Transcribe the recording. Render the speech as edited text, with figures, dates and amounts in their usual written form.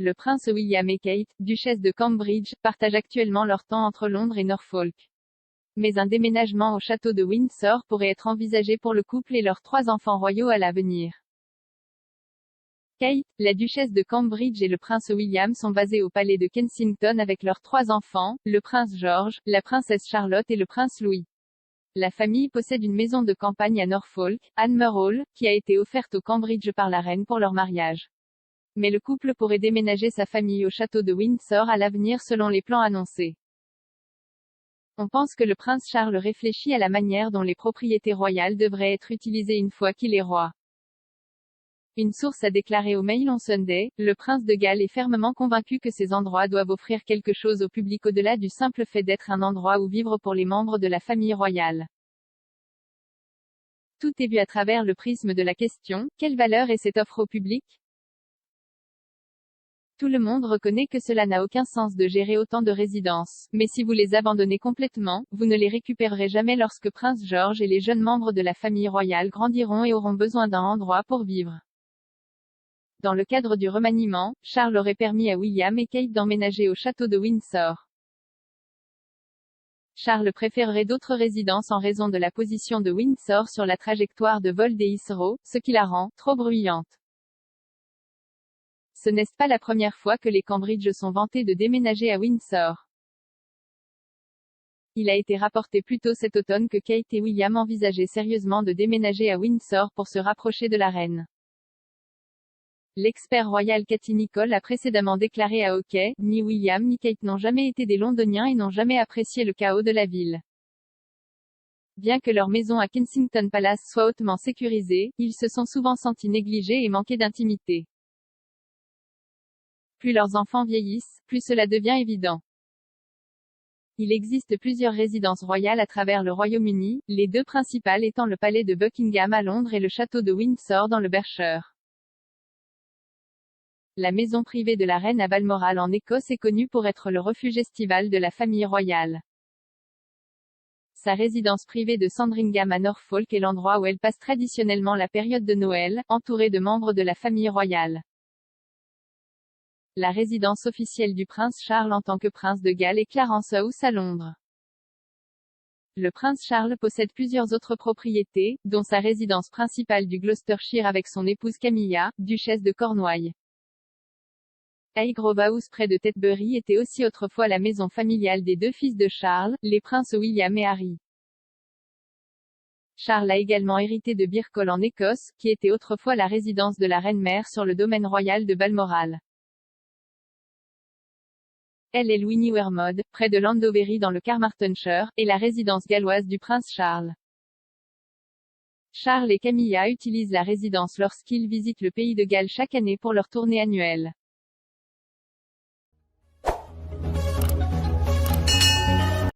Le prince William et Kate, duchesse de Cambridge, partagent actuellement leur temps entre Londres et Norfolk. Mais un déménagement au château de Windsor pourrait être envisagé pour le couple et leurs 3 enfants royaux à l'avenir. Kate, la duchesse de Cambridge et le prince William sont basés au palais de Kensington avec leurs 3 enfants, le prince George, la princesse Charlotte et le prince Louis. La famille possède une maison de campagne à Norfolk, Anmer Hall, qui a été offerte au Cambridge par la reine pour leur mariage. Mais le couple pourrait déménager sa famille au château de Windsor à l'avenir selon les plans annoncés. On pense que le prince Charles réfléchit à la manière dont les propriétés royales devraient être utilisées une fois qu'il est roi. Une source a déclaré au Mail on Sunday, le prince de Galles est fermement convaincu que ces endroits doivent offrir quelque chose au public au-delà du simple fait d'être un endroit où vivre pour les membres de la famille royale. Tout est vu à travers le prisme de la question, quelle valeur est cette offre au public? Tout le monde reconnaît que cela n'a aucun sens de gérer autant de résidences, mais si vous les abandonnez complètement, vous ne les récupérerez jamais lorsque Prince George et les jeunes membres de la famille royale grandiront et auront besoin d'un endroit pour vivre. Dans le cadre du remaniement, Charles aurait permis à William et Kate d'emménager au château de Windsor. Charles préférerait d'autres résidences en raison de la position de Windsor sur la trajectoire de vol des Heathrow, ce qui la rend trop bruyante. Ce n'est pas la première fois que les Cambridge sont vantés de déménager à Windsor. Il a été rapporté plus tôt cet automne que Kate et William envisageaient sérieusement de déménager à Windsor pour se rapprocher de la reine. L'expert royal Cathy Nicholl a précédemment déclaré à OK, ni William ni Kate n'ont jamais été des Londoniens et n'ont jamais apprécié le chaos de la ville. Bien que leur maison à Kensington Palace soit hautement sécurisée, ils se sont souvent sentis négligés et manqués d'intimité. Plus leurs enfants vieillissent, plus cela devient évident. Il existe plusieurs résidences royales à travers le Royaume-Uni, les 2 principales étant le palais de Buckingham à Londres et le château de Windsor dans le Berkshire. La maison privée de la reine à Balmoral en Écosse est connue pour être le refuge estival de la famille royale. Sa résidence privée de Sandringham à Norfolk est l'endroit où elle passe traditionnellement la période de Noël, entourée de membres de la famille royale. La résidence officielle du prince Charles en tant que prince de Galles est Clarence House à Londres. Le prince Charles possède plusieurs autres propriétés, dont sa résidence principale du Gloucestershire avec son épouse Camilla, duchesse de Cornouailles. Highgrove House près de Tetbury était aussi autrefois la maison familiale des 2 fils de Charles, les princes William et Harry. Charles a également hérité de Birkall en Écosse, qui était autrefois la résidence de la reine-mère sur le domaine royal de Balmoral. Elle est Louis Wermode, près de Londonderry dans le Carmarthenshire, et la résidence galloise du prince Charles. Charles et Camilla utilisent la résidence lorsqu'ils visitent le pays de Galles chaque année pour leur tournée annuelle.